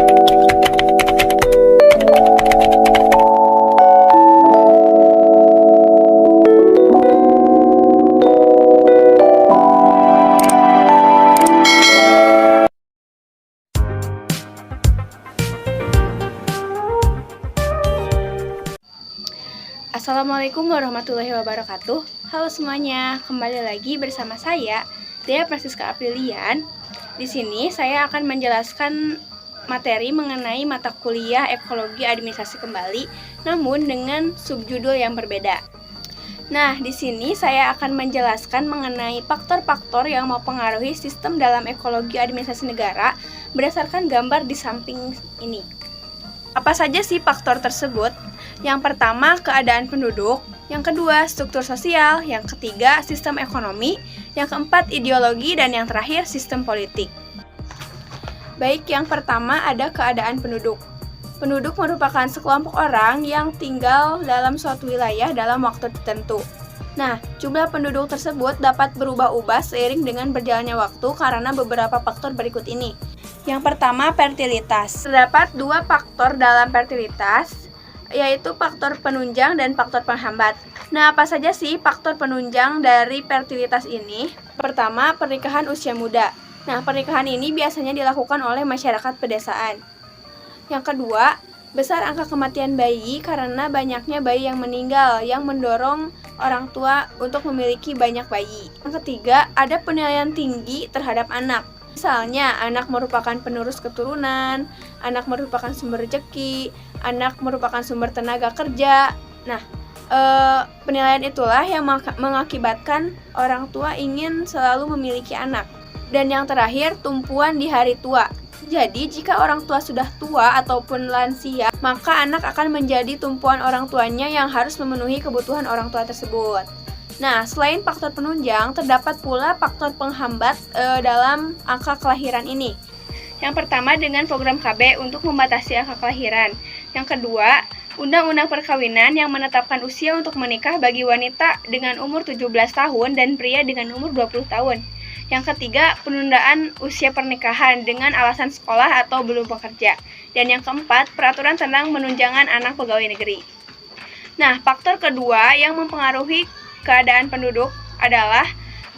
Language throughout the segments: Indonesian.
Assalamualaikum warahmatullahi wabarakatuh. Halo semuanya, kembali lagi bersama saya, Dea Francisca Aprilian. Di sini saya akan menjelaskan materi mengenai mata kuliah Ekologi Administrasi kembali, namun dengan subjudul yang berbeda. Nah, di sini saya akan menjelaskan mengenai faktor-faktor yang mempengaruhi sistem dalam ekologi administrasi negara berdasarkan gambar di samping ini. Apa saja sih faktor tersebut? Yang pertama, keadaan penduduk. Yang kedua, struktur sosial. Yang ketiga, sistem ekonomi. Yang keempat, ideologi. Dan yang terakhir, sistem politik. Baik, yang pertama ada keadaan penduduk. Penduduk merupakan sekelompok orang yang tinggal dalam suatu wilayah dalam waktu tertentu. Nah, jumlah penduduk tersebut dapat berubah-ubah seiring dengan berjalannya waktu karena beberapa faktor berikut ini. Yang pertama, fertilitas. Terdapat dua faktor dalam fertilitas, yaitu faktor penunjang dan faktor penghambat. Nah, apa saja sih faktor penunjang dari fertilitas ini? Pertama, pernikahan usia muda. Nah, pernikahan ini biasanya dilakukan oleh masyarakat pedesaan. Yang kedua, besar angka kematian bayi karena banyaknya bayi yang meninggal yang mendorong orang tua untuk memiliki banyak bayi. Yang ketiga, ada penilaian tinggi terhadap anak. Misalnya, anak merupakan penerus keturunan, anak merupakan sumber rezeki, anak merupakan sumber tenaga kerja. Nah, penilaian itulah yang mengakibatkan orang tua ingin selalu memiliki anak. Dan yang terakhir, tumpuan di hari tua. Jadi, jika orang tua sudah tua ataupun lansia, maka anak akan menjadi tumpuan orang tuanya yang harus memenuhi kebutuhan orang tua tersebut. Nah, selain faktor penunjang, terdapat pula faktor penghambat dalam angka kelahiran ini. Yang pertama dengan program KB untuk membatasi angka kelahiran. Yang kedua, Undang-Undang Perkawinan yang menetapkan usia untuk menikah bagi wanita dengan umur 17 tahun dan pria dengan umur 20 tahun. Yang ketiga, penundaan usia pernikahan dengan alasan sekolah atau belum bekerja. Dan yang keempat, peraturan tentang penunjangan anak pegawai negeri. Nah, faktor kedua yang mempengaruhi keadaan penduduk adalah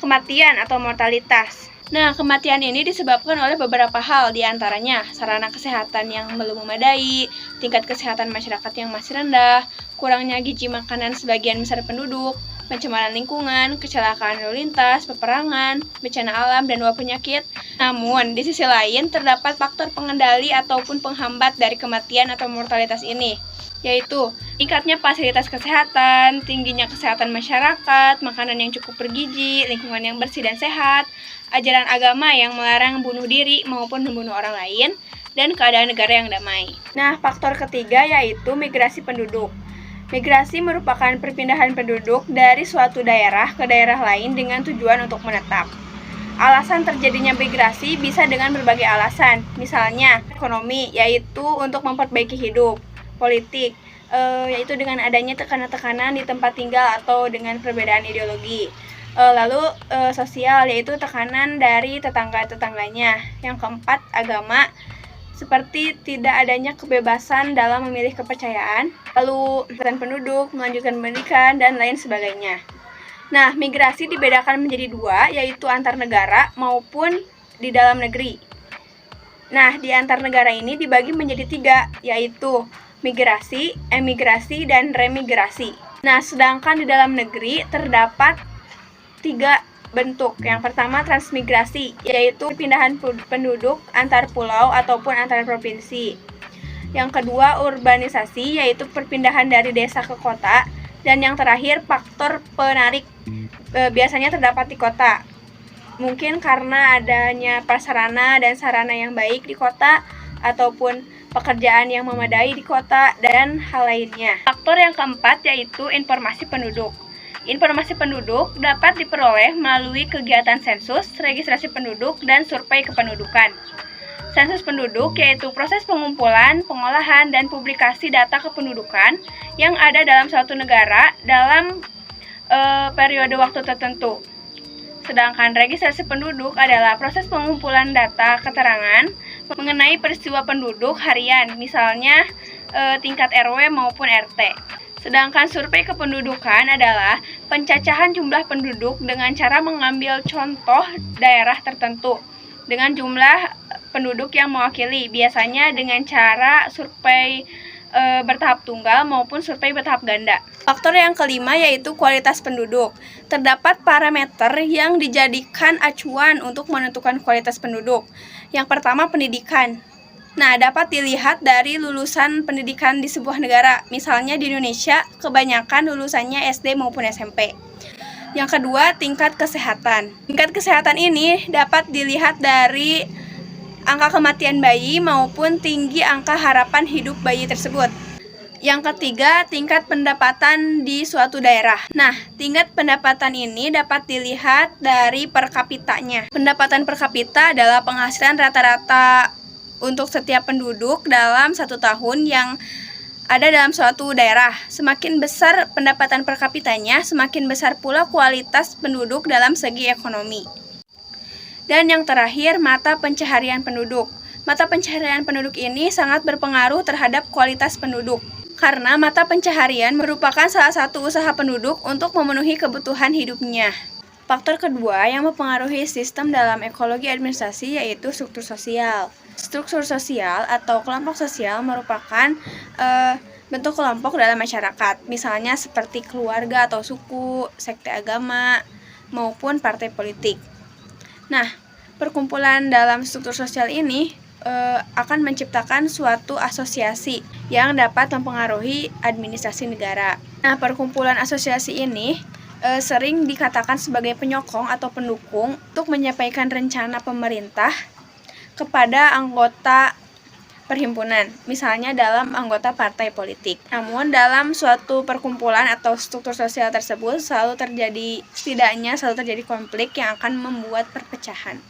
kematian atau mortalitas. Nah, kematian ini disebabkan oleh beberapa hal, diantaranya sarana kesehatan yang belum memadai, tingkat kesehatan masyarakat yang masih rendah, kurangnya gizi makanan sebagian besar penduduk, pencemaran lingkungan, kecelakaan lalu lintas, peperangan, bencana alam, dan wabah penyakit. Namun, di sisi lain terdapat faktor pengendali ataupun penghambat dari kematian atau mortalitas ini, yaitu tingkatnya fasilitas kesehatan, tingginya kesehatan masyarakat, makanan yang cukup bergizi, lingkungan yang bersih dan sehat, ajaran agama yang melarang bunuh diri maupun membunuh orang lain, dan keadaan negara yang damai. Nah, faktor ketiga yaitu migrasi penduduk. Migrasi merupakan perpindahan penduduk dari suatu daerah ke daerah lain dengan tujuan untuk menetap. Alasan terjadinya migrasi bisa dengan berbagai alasan, misalnya ekonomi, yaitu untuk memperbaiki hidup, politik, yaitu dengan adanya tekanan-tekanan di tempat tinggal atau dengan perbedaan ideologi. Lalu sosial, yaitu tekanan dari tetangga-tetangganya. Yang keempat, agama, seperti tidak adanya kebebasan dalam memilih kepercayaan, lalu kegiatan penduduk, melanjutkan pendidikan, dan lain sebagainya. Nah, migrasi dibedakan menjadi dua, yaitu antar negara maupun di dalam negeri. Nah, di antar negara ini dibagi menjadi tiga, yaitu migrasi, emigrasi, dan remigrasi. Nah, sedangkan di dalam negeri terdapat tiga bentuk. Yang pertama, transmigrasi, yaitu pindahan penduduk antar pulau ataupun antar provinsi. Yang kedua, urbanisasi, yaitu perpindahan dari desa ke kota. Dan yang terakhir, faktor penarik, biasanya terdapat di kota. Mungkin karena adanya prasarana dan sarana yang baik di kota, ataupun pekerjaan yang memadai di kota, dan hal lainnya. Faktor yang keempat yaitu informasi penduduk. Informasi penduduk dapat diperoleh melalui kegiatan sensus, registrasi penduduk, dan survei kependudukan. Sensus penduduk yaitu proses pengumpulan, pengolahan, dan publikasi data kependudukan yang ada dalam suatu negara dalam periode waktu tertentu. Sedangkan registrasi penduduk adalah proses pengumpulan data keterangan mengenai peristiwa penduduk harian, misalnya tingkat RW maupun RT. Sedangkan survei kependudukan adalah pencacahan jumlah penduduk dengan cara mengambil contoh daerah tertentu dengan jumlah penduduk yang mewakili, biasanya dengan cara survei bertahap tunggal maupun survei bertahap ganda. Faktor yang kelima yaitu kualitas penduduk. Terdapat parameter yang dijadikan acuan untuk menentukan kualitas penduduk. Yang pertama, pendidikan. Nah, dapat dilihat dari lulusan pendidikan di sebuah negara. Misalnya di Indonesia, kebanyakan lulusannya SD maupun SMP. Yang kedua, tingkat kesehatan. Tingkat kesehatan ini dapat dilihat dari angka kematian bayi maupun tinggi angka harapan hidup bayi tersebut. Yang ketiga, tingkat pendapatan di suatu daerah. Nah, tingkat pendapatan ini dapat dilihat dari per kapitanya. Pendapatan per kapita adalah penghasilan rata-rata untuk setiap penduduk dalam 1 tahun yang ada dalam suatu daerah. Semakin besar pendapatan per kapitanya, semakin besar pula kualitas penduduk dalam segi ekonomi. Dan yang terakhir, mata pencaharian penduduk. Mata pencaharian penduduk ini sangat berpengaruh terhadap kualitas penduduk. Karena mata pencaharian merupakan salah satu usaha penduduk untuk memenuhi kebutuhan hidupnya. Faktor kedua yang mempengaruhi sistem dalam ekologi administrasi yaitu struktur sosial. Struktur sosial atau kelompok sosial merupakan bentuk kelompok dalam masyarakat, misalnya seperti keluarga atau suku, sekte agama, maupun partai politik. Nah, perkumpulan dalam struktur sosial ini akan menciptakan suatu asosiasi yang dapat mempengaruhi administrasi negara. Nah, perkumpulan asosiasi ini sering dikatakan sebagai penyokong atau pendukung untuk menyampaikan rencana pemerintah kepada anggota perhimpunan, misalnya dalam anggota partai politik. Namun dalam suatu perkumpulan atau struktur sosial tersebut setidaknya selalu terjadi konflik yang akan membuat perpecahan,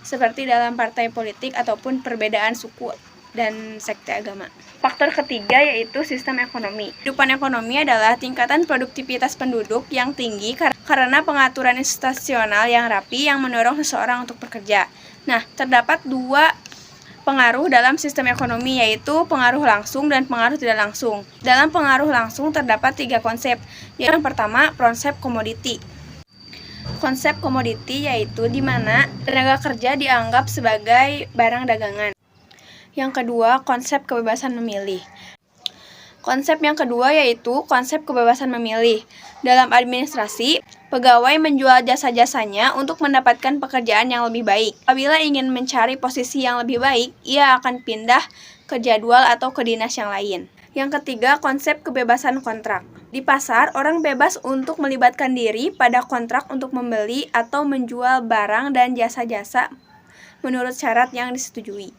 seperti dalam partai politik ataupun perbedaan suku dan sekte agama. Faktor ketiga yaitu sistem ekonomi. Kehidupan ekonomi adalah tingkatan produktivitas penduduk yang tinggi karena pengaturan institusional yang rapi yang mendorong seseorang untuk bekerja. Nah, terdapat 2 pengaruh dalam sistem ekonomi, yaitu pengaruh langsung dan pengaruh tidak langsung. Dalam pengaruh langsung terdapat 3 konsep. Yang pertama, konsep komoditi. Konsep komoditi yaitu di mana tenaga kerja dianggap sebagai barang dagangan. Yang kedua, konsep kebebasan memilih. Konsep yang kedua yaitu konsep kebebasan memilih. Dalam administrasi, pegawai menjual jasa-jasanya untuk mendapatkan pekerjaan yang lebih baik. Apabila ingin mencari posisi yang lebih baik, ia akan pindah ke jadwal atau ke dinas yang lain. Yang ketiga, konsep kebebasan kontrak. Di pasar, orang bebas untuk melibatkan diri pada kontrak untuk membeli atau menjual barang dan jasa-jasa menurut syarat yang disetujui.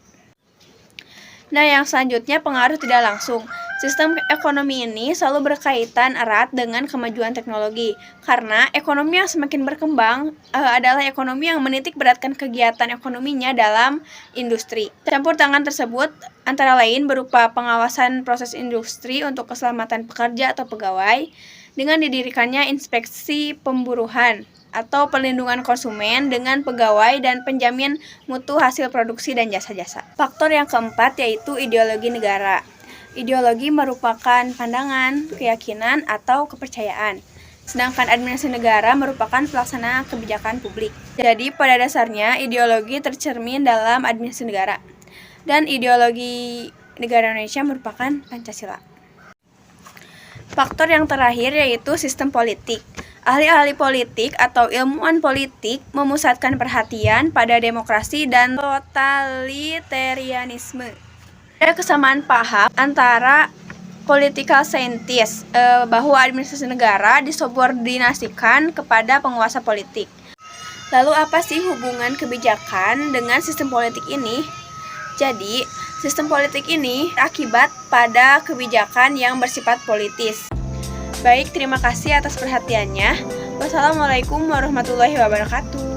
Nah, yang selanjutnya pengaruh tidak langsung. Sistem ekonomi ini selalu berkaitan erat dengan kemajuan teknologi, karena ekonomi yang semakin berkembang adalah ekonomi yang menitik beratkan kegiatan ekonominya dalam industri. Campur tangan tersebut antara lain berupa pengawasan proses industri untuk keselamatan pekerja atau pegawai, dengan didirikannya inspeksi pemburuan atau perlindungan konsumen dengan pegawai dan penjamin mutu hasil produksi dan jasa-jasa. Faktor yang keempat yaitu ideologi negara. Ideologi merupakan pandangan, keyakinan, atau kepercayaan. Sedangkan administrasi negara merupakan pelaksana kebijakan publik. Jadi pada dasarnya ideologi tercermin dalam administrasi negara. Dan ideologi negara Indonesia merupakan Pancasila. Faktor yang terakhir yaitu sistem politik. Ahli-ahli politik atau ilmuwan politik memusatkan perhatian pada demokrasi dan totalitarianisme. Ada kesamaan paham antara political scientist bahwa administrasi negara disubordinasikan kepada penguasa politik. Lalu apa sih hubungan kebijakan dengan sistem politik ini? Jadi, sistem politik ini akibat pada kebijakan yang bersifat politis. Baik, terima kasih atas perhatiannya. Wassalamualaikum warahmatullahi wabarakatuh.